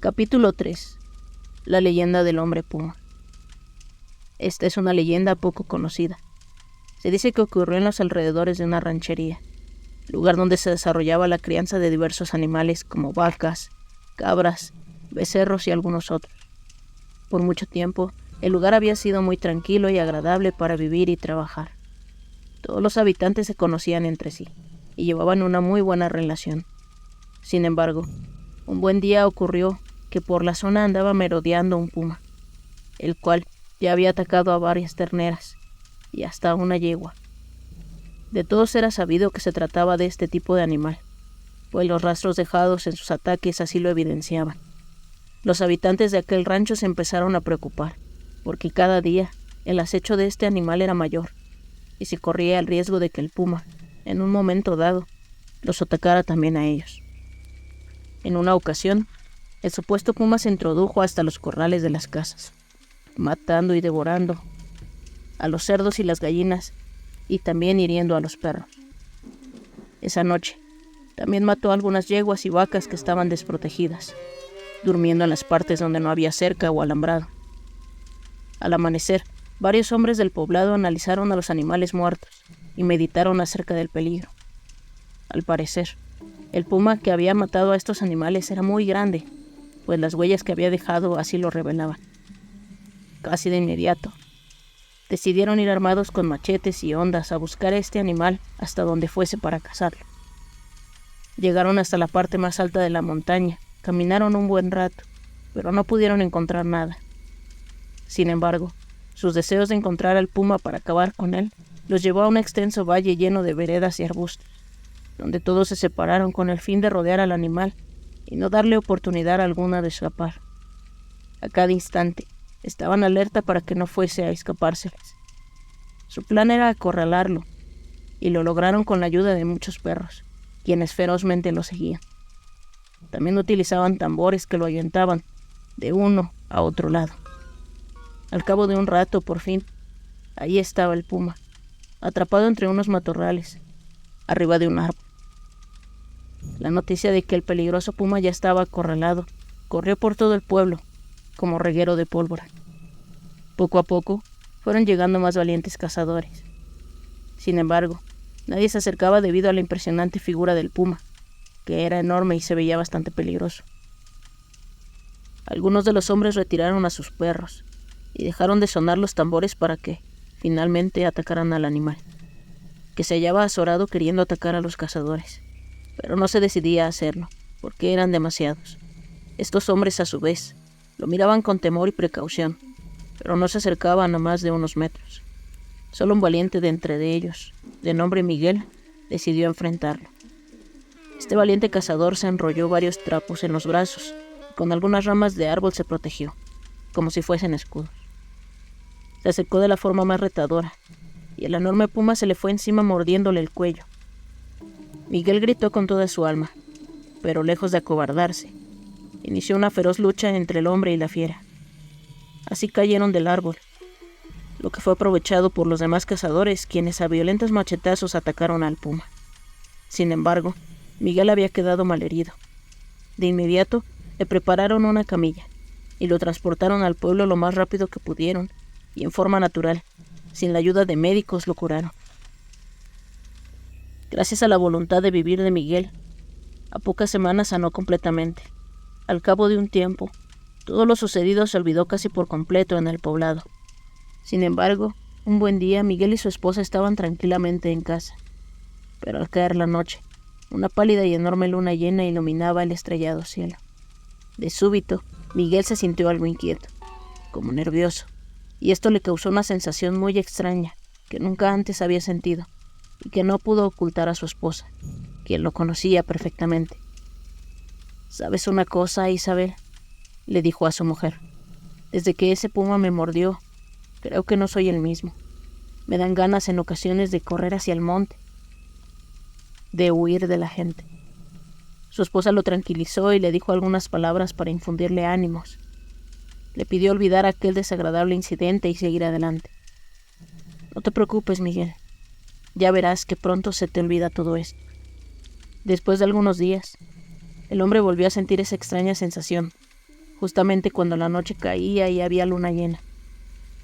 Capítulo 3. La leyenda del hombre puma. Esta es una leyenda poco conocida. Se dice que ocurrió en los alrededores de una ranchería, lugar donde se desarrollaba la crianza de diversos animales como vacas, cabras, becerros y algunos otros. Por mucho tiempo, el lugar había sido muy tranquilo y agradable para vivir y trabajar. Todos los habitantes se conocían entre sí y llevaban una muy buena relación. Sin embargo, un buen día ocurrió que por la zona andaba merodeando un puma, el cual ya había atacado a varias terneras y hasta una yegua. De todos era sabido que se trataba de este tipo de animal, pues los rastros dejados en sus ataques así lo evidenciaban. Los habitantes de aquel rancho se empezaron a preocupar, porque cada día el acecho de este animal era mayor, y se corría el riesgo de que el puma, en un momento dado, los atacara también a ellos. En una ocasión, el supuesto puma se introdujo hasta los corrales de las casas, matando y devorando a los cerdos y las gallinas, y también hiriendo a los perros. Esa noche, también mató a algunas yeguas y vacas que estaban desprotegidas, durmiendo en las partes donde no había cerca o alambrado. Al amanecer, varios hombres del poblado analizaron a los animales muertos y meditaron acerca del peligro. Al parecer, el puma que había matado a estos animales era muy grande, pues las huellas que había dejado así lo revelaban. Casi de inmediato, decidieron ir armados con machetes y hondas a buscar a este animal hasta donde fuese para cazarlo. Llegaron hasta la parte más alta de la montaña, caminaron un buen rato, pero no pudieron encontrar nada. Sin embargo, sus deseos de encontrar al puma para acabar con él los llevó a un extenso valle lleno de veredas y arbustos, donde todos se separaron con el fin de rodear al animal y no darle oportunidad alguna de escapar. A cada instante estaban alerta para que no fuese a escapárseles. Su plan era acorralarlo, y lo lograron con la ayuda de muchos perros, quienes ferozmente lo seguían. También utilizaban tambores que lo ahuyentaban de uno a otro lado. Al cabo de un rato, por fin, ahí estaba el puma, atrapado entre unos matorrales, arriba de un árbol. La noticia de que el peligroso puma ya estaba acorralado corrió por todo el pueblo, como reguero de pólvora. Poco a poco, fueron llegando más valientes cazadores. Sin embargo, nadie se acercaba debido a la impresionante figura del puma, que era enorme y se veía bastante peligroso. Algunos de los hombres retiraron a sus perros y dejaron de sonar los tambores para que, finalmente, atacaran al animal, que se hallaba azorado queriendo atacar a los cazadores, pero no se decidía a hacerlo, porque eran demasiados. Estos hombres, a su vez, lo miraban con temor y precaución, pero no se acercaban a más de unos metros. Solo un valiente de entre ellos, de nombre Miguel, decidió enfrentarlo. Este valiente cazador se enrolló varios trapos en los brazos y con algunas ramas de árbol se protegió, como si fuesen escudos. Se acercó de la forma más retadora, y el enorme puma se le fue encima mordiéndole el cuello. Miguel gritó con toda su alma, pero lejos de acobardarse, inició una feroz lucha entre el hombre y la fiera. Así cayeron del árbol, lo que fue aprovechado por los demás cazadores, quienes a violentos machetazos atacaron al puma. Sin embargo, Miguel había quedado malherido. De inmediato, le prepararon una camilla y lo transportaron al pueblo lo más rápido que pudieron, y en forma natural, sin la ayuda de médicos, lo curaron. Gracias a la voluntad de vivir de Miguel, a pocas semanas sanó completamente. Al cabo de un tiempo, todo lo sucedido se olvidó casi por completo en el poblado. Sin embargo, un buen día Miguel y su esposa estaban tranquilamente en casa. Pero al caer la noche, una pálida y enorme luna llena iluminaba el estrellado cielo. De súbito, Miguel se sintió algo inquieto, como nervioso, y esto le causó una sensación muy extraña que nunca antes había sentido y que no pudo ocultar a su esposa, quien lo conocía perfectamente. «¿Sabes una cosa, Isabel?», le dijo a su mujer. «Desde que ese puma me mordió, creo que no soy el mismo. Me dan ganas en ocasiones de correr hacia el monte, de huir de la gente». Su esposa lo tranquilizó y le dijo algunas palabras para infundirle ánimos. Le pidió olvidar aquel desagradable incidente y seguir adelante. «No te preocupes, Miguel. Ya verás que pronto se te olvida todo esto». Después de algunos días, el hombre volvió a sentir esa extraña sensación, justamente cuando la noche caía y había luna llena.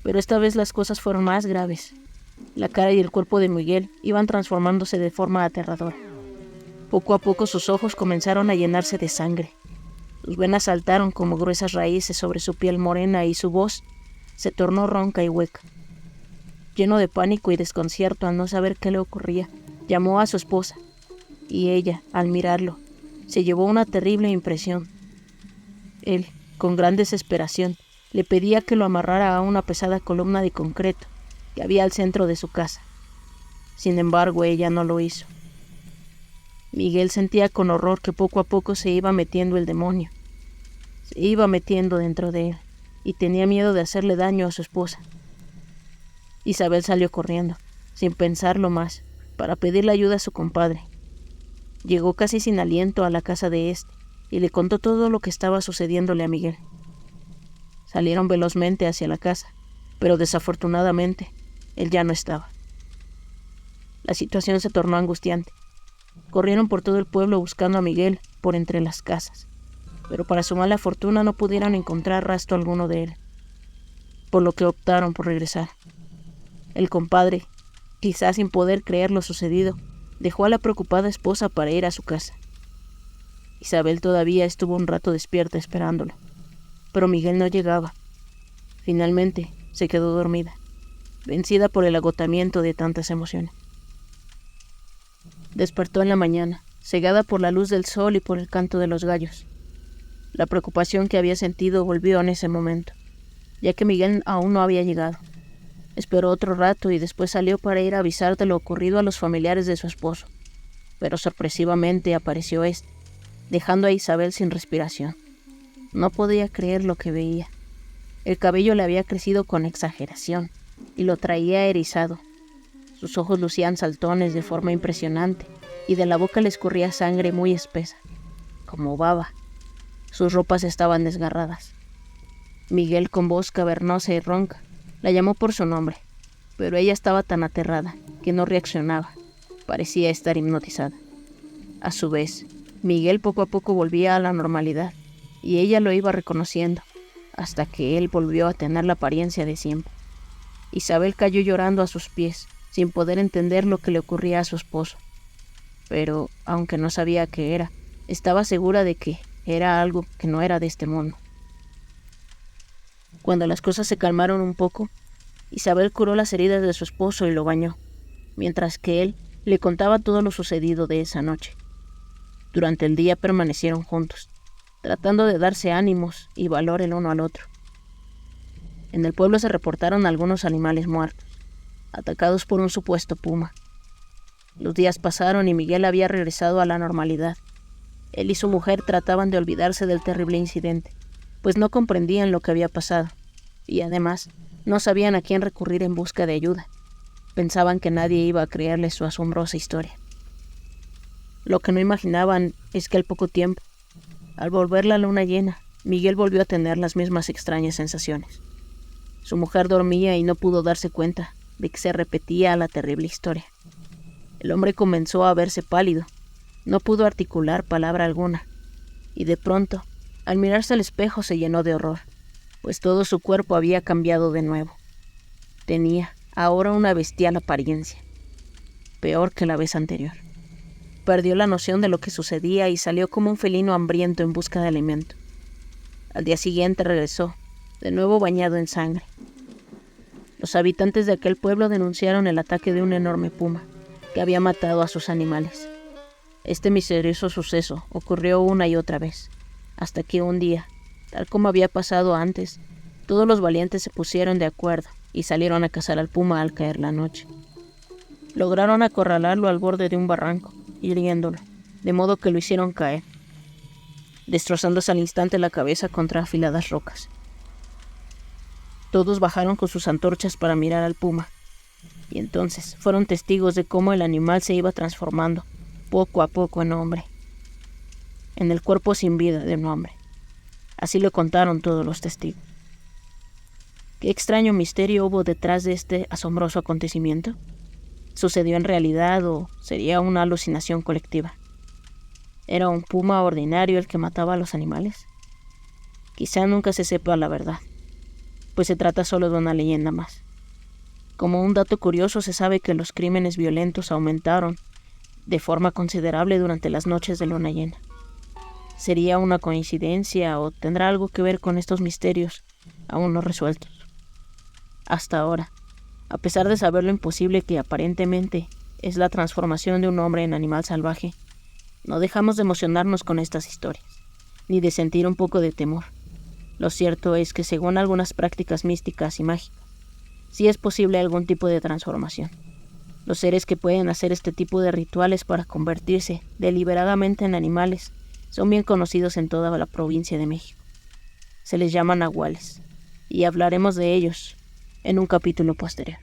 Pero esta vez las cosas fueron más graves. La cara y el cuerpo de Miguel iban transformándose de forma aterradora. Poco a poco sus ojos comenzaron a llenarse de sangre. Sus venas saltaron como gruesas raíces sobre su piel morena y su voz se tornó ronca y hueca. Lleno de pánico y desconcierto al no saber qué le ocurría, llamó a su esposa, y ella, al mirarlo, se llevó una terrible impresión. Él, con gran desesperación, le pedía que lo amarrara a una pesada columna de concreto que había al centro de su casa. Sin embargo, ella no lo hizo. Miguel sentía con horror que poco a poco se iba metiendo el demonio. Se iba metiendo dentro de él, y tenía miedo de hacerle daño a su esposa. Isabel salió corriendo, sin pensarlo más, para pedirle ayuda a su compadre. Llegó casi sin aliento a la casa de éste y le contó todo lo que estaba sucediéndole a Miguel. Salieron velozmente hacia la casa, pero desafortunadamente él ya no estaba. La situación se tornó angustiante. Corrieron por todo el pueblo buscando a Miguel por entre las casas, pero para su mala fortuna no pudieron encontrar rastro alguno de él, por lo que optaron por regresar. El compadre, quizás sin poder creer lo sucedido, dejó a la preocupada esposa para ir a su casa. Isabel todavía estuvo un rato despierta esperándolo, pero Miguel no llegaba. Finalmente se quedó dormida, vencida por el agotamiento de tantas emociones. Despertó en la mañana, cegada por la luz del sol y por el canto de los gallos. La preocupación que había sentido volvió en ese momento, ya que Miguel aún no había llegado. Esperó otro rato y después salió para ir a avisar de lo ocurrido a los familiares de su esposo, pero sorpresivamente apareció este, dejando a Isabel sin respiración. No podía creer lo que veía. El cabello le había crecido con exageración y lo traía erizado. Sus ojos lucían saltones de forma impresionante y de la boca le escurría sangre muy espesa, como baba. Sus ropas estaban desgarradas. Miguel, con voz cavernosa y ronca, la llamó por su nombre, pero ella estaba tan aterrada que no reaccionaba. Parecía estar hipnotizada. A su vez, Miguel poco a poco volvía a la normalidad, y ella lo iba reconociendo, hasta que él volvió a tener la apariencia de siempre. Isabel cayó llorando a sus pies, sin poder entender lo que le ocurría a su esposo. Pero, aunque no sabía qué era, estaba segura de que era algo que no era de este mundo. Cuando las cosas se calmaron un poco, Isabel curó las heridas de su esposo y lo bañó, mientras que él le contaba todo lo sucedido de esa noche. Durante el día permanecieron juntos, tratando de darse ánimos y valor el uno al otro. En el pueblo se reportaron algunos animales muertos, atacados por un supuesto puma. Los días pasaron y Miguel había regresado a la normalidad. Él y su mujer trataban de olvidarse del terrible incidente, pues no comprendían lo que había pasado, y además no sabían a quién recurrir en busca de ayuda. Pensaban que nadie iba a creerles su asombrosa historia. Lo que no imaginaban es que al poco tiempo, al volver la luna llena, Miguel volvió a tener las mismas extrañas sensaciones. Su mujer dormía y no pudo darse cuenta de que se repetía la terrible historia. El hombre comenzó a verse pálido, no pudo articular palabra alguna, y de pronto, al mirarse al espejo se llenó de horror, pues todo su cuerpo había cambiado de nuevo. Tenía ahora una bestial apariencia, peor que la vez anterior. Perdió la noción de lo que sucedía y salió como un felino hambriento en busca de alimento. Al día siguiente regresó, de nuevo bañado en sangre. Los habitantes de aquel pueblo denunciaron el ataque de un enorme puma, que había matado a sus animales. Este misterioso suceso ocurrió una y otra vez, hasta que un día, tal como había pasado antes, todos los valientes se pusieron de acuerdo y salieron a cazar al puma al caer la noche. Lograron acorralarlo al borde de un barranco, hiriéndolo, de modo que lo hicieron caer, destrozándose al instante la cabeza contra afiladas rocas. Todos bajaron con sus antorchas para mirar al puma, y entonces fueron testigos de cómo el animal se iba transformando, poco a poco en hombre, en el cuerpo sin vida de un hombre. Así lo contaron todos los testigos. ¿Qué extraño misterio hubo detrás de este asombroso acontecimiento? ¿Sucedió en realidad o sería una alucinación colectiva? ¿Era un puma ordinario el que mataba a los animales? Quizá nunca se sepa la verdad, pues se trata solo de una leyenda más. Como un dato curioso, se sabe que los crímenes violentos aumentaron de forma considerable durante las noches de luna llena. ¿Sería una coincidencia o tendrá algo que ver con estos misterios aún no resueltos? Hasta ahora, a pesar de saber lo imposible que aparentemente es la transformación de un hombre en animal salvaje, no dejamos de emocionarnos con estas historias, ni de sentir un poco de temor. Lo cierto es que según algunas prácticas místicas y mágicas, sí es posible algún tipo de transformación. Los seres que pueden hacer este tipo de rituales para convertirse deliberadamente en animales son bien conocidos en toda la provincia de México. Se les llama nahuales, y hablaremos de ellos en un capítulo posterior.